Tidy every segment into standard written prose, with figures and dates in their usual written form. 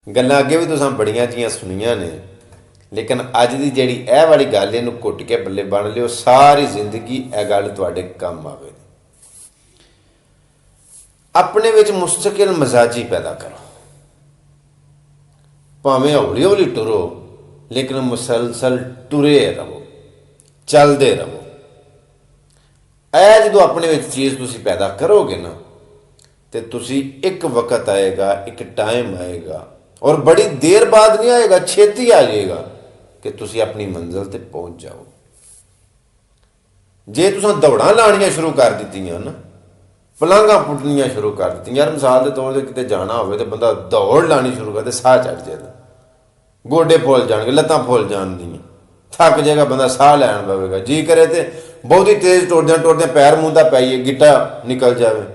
गल्लां अगे भी तुसां बड़ियां जियां सुनियां ने, लेकिन अज की जिहड़ी यह वाली गल इहनूं घुट के बल्ले बन लिओ, सारी जिंदगी यह गल तुहाडे कम आवेगी। अपने विच मुस्तकिल मिजाजी पैदा करो, भावें हौली हौली टुरो लेकिन मुसलसल टुरे रहो, चलते रहो। ऐ जो अपने विच चीज़ तुसी पैदा करोगे ना, तो तुसी एक वक्त आएगा, एक टाइम आएगा, और बड़ी देर बाद नहीं आएगा, छेती आ जाएगा कि तुसी अपनी मंजिल ते पहुंच जाओ। जे तुसां दौड़ां लाणियां शुरू कर दित्तियां ना, पलांघां पुट्टनियां शुरू कर दित्तियां, यार मिसाल के तौर पर किते जाना होवे तो बंदा दौड़ लानी शुरू कर दे, साह चढ़ जाए, गोडे फुल जाएंगे, लत्तां फुल जाणगियां, थक जाएगा बंदा, साह लैन पवेगा, जी करे तो बहुत ही तेज़ टुरद्या टुरद्या पैर मूंह दा पैइए, गिट्टा निकल जाए।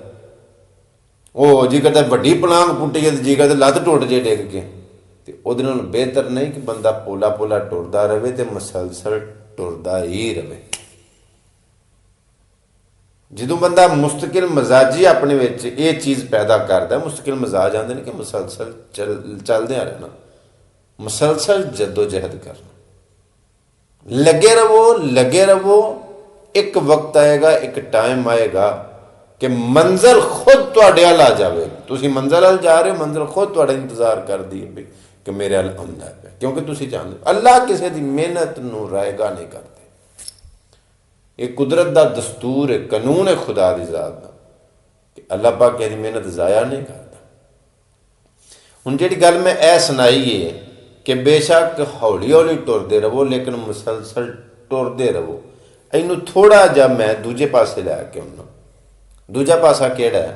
वो जी करता वड्डी पलांघ पुट्टीए, तो जी करता लत्त टुट जे डिग के। तो उहदे नाल बेहतर नहीं कि बंदा पोला पोला टुरदा रहे तो मुसलसल टुरदा ही रहे। जो बंदा मुस्तकिल मजाजी अपने विच ये चीज़ पैदा करता, मुस्तकिल मजाज आते हैं कि मुसलसल चलद्या रहना, मुसलसल जद्दोजहद करना, लगे रहो। एक वक्त आएगा, एक टाइम आएगा कि मंजिल खुद तुहाडे हल आ जाएगी। तुसी मंजिल हल जा रहे हो, मंजिल खुद तुहाडा इंतजार कर दी है कि मेरे हल आउंदा है, क्योंकि तुसी जानते अल्लाह किसी की मेहनत नूं रायगा नहीं करते। ये कुदरत का दस्तूर है, कानून है खुदा की ज़ात का कि अल्लाह पाक किसी मेहनत ज़ाया नहीं करता। हुण जिहड़ी गल मैं ऐ सुनाई है कि बेशक हौली हौली टुरदे रहो लेकिन मुसलसल टुरदे रहो, इनू थोड़ा जिहा मैं दूजे पासे लैके आउणा। दूजा पासा किहड़ा है?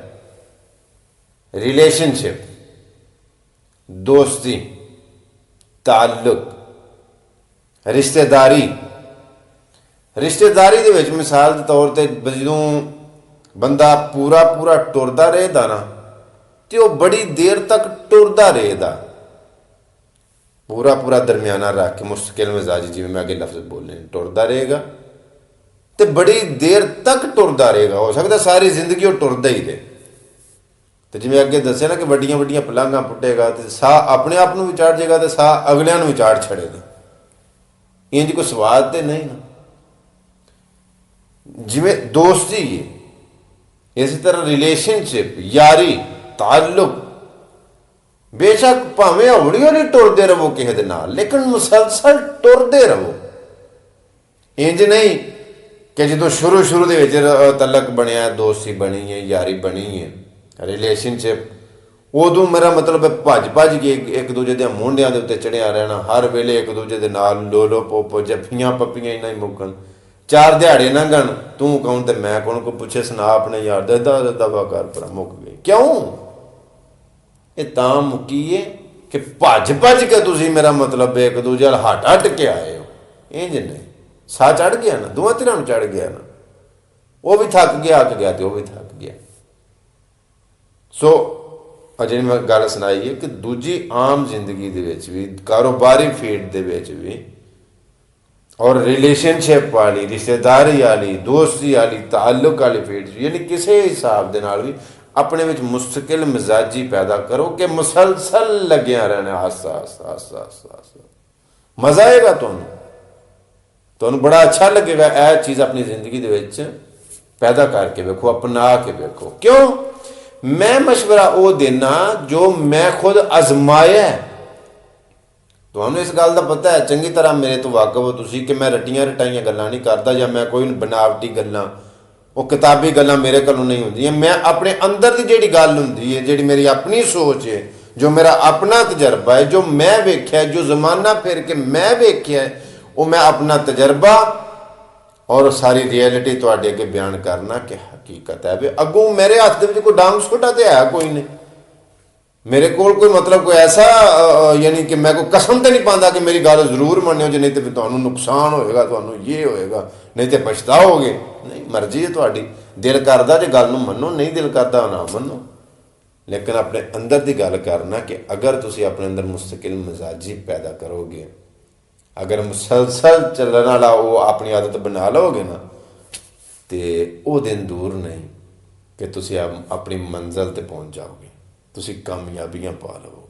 रिलेशनशिप, दोस्ती, ताल्लुक, रिश्तेदारी। रिश्तेदारी दे विच मिसाल के तौर पर जदों बंदा पूरा पूरा टुरदा रहेगा ना, तो वह बड़ी देर तक टुरदा रहेगा, पूरा पूरा दरमियाना रख के मुस्तकिल मिजाजी, जिवें मैं अगे लफ्ज बोले, टुरदा रहेगा तो बड़ी देर तक टुरदा रहेगा। हो सकता सारी जिंदगी वो टुरदा ही रहे। तो जिवें अगे दस्सिया ना कि वड्डियां वड्डियां पलांघां पुट्टेगा तो साह अपने आप नूं भी चढ़ जाएगा, तो साह अगलियां नूं भी चाड़ छड़ेगा। इंज कोई स्वाद तो नहीं ना। जिवें दोस्ती है, इस तरह रिलेशनशिप, यारी, ताल्लुक, बेशक भावें हौली हौली टुरदे रहो किसी दे नाल, लेकिन मुसलसल टुरदे रहो। इंज नहीं कि जो शुरू शुरू दे विच तलक बनया, दोस्ती बनी है, यारी बनी है, रिलेशनशिप, उदों मेरा मतलब भज भज के एक दूजे के मोढियां दे उत्ते चढ़िया रहना, हर वेले एक दूजे के नाल लो लो पोपो जफ्फियां पप्पियां इन्ना ही मुक्कन, 4 दिहाड़े लंघन, तू कौन तो मैं कौन, को पूछे सुना अपने यार ददा दफा कर पर मुक गई। क्यों? ये तां मुक्की है कि भज भज के तुसी मेरा मतलब एक दूजे हट हट के आए हो। इंज नहीं, साह चढ़ गया ना, दोवां धिरां नूं चढ़ गया ना, वह भी थक गया, अक गया तो वह भी थक गया। सो अजे मैं गल सुनाई है कि दूजी आम जिंदगी दे विच भी, कारोबारी फील्ड दे विच भी, और रिलेशनशिप वाली, रिश्तेदारी वाली, दोस्ती वाली, ताल्लुक वाली फील्ड, यानी किसी हिसाब के नाल भी अपने विच मुस्तकिल मिजाजी पैदा करो कि मुसलसल लग्या रहना, आस्ता आस्ता आस्ता आस्ता आस्ता। मज़ा आएगा तुहानूं बड़ा अच्छा लगेगा। यह चीज़ अपनी जिंदगी दे विच पैदा करके वेखो, अपना के वेखो। क्यों? मैं मशवरा वो देना जो मैं खुद आजमाया है। तुहानूं इस गल का पता है चंगी तरह, मेरे तो वाकफ हो तुसी कि मैं रटियां रटाइयां गल्लां नहीं करता, या मैं कोई बनावटी गल्लां, वो किताबी गल्लां मेरे कोलों नहीं होंदियां। मैं अपने अंदर की जिहड़ी गल हुंदी है, जिहड़ी मेरी अपनी सोच है, जो मेरा अपना तजर्बा है, जो मैं वेख्या है, जो जमाना फिर के मैं वेख्या है, वो मैं अपना तजर्बा और सारी रियलिटी तुहाडे अगे बयान करना कि हकीकत है। भी अगों मेरे हाथ दे विच कोई डांग सोटा तो है कोई नहीं, मेरे को कोई मतलब कोई ऐसा यानी कि मैं कोई कसम तो नहीं पाता कि मेरी गल जरूर मन्नियो, जी नहीं तो तुहानूं नुकसान होएगा, तुहानूं ये होएगा, नहीं तो पछताओगे। नहीं, मर्जी है तुहाडी, दिल करदा जे गल नूं मन्नो, नहीं दिल करदा ना मन्नो, लेकिन अपने अंदर की गल करना कि अगर तुसी अपने अंदर मुस्तकिल मिजाजी पैदा करोगे, अगर मुसलसल चलने वाला वो अपनी आदत बना लोगे ना, तो वो दिन दूर नहीं कि तुसी अपनी मंजिल ते पहुँच जाओगे, तुसी कामयाबियां पा लो।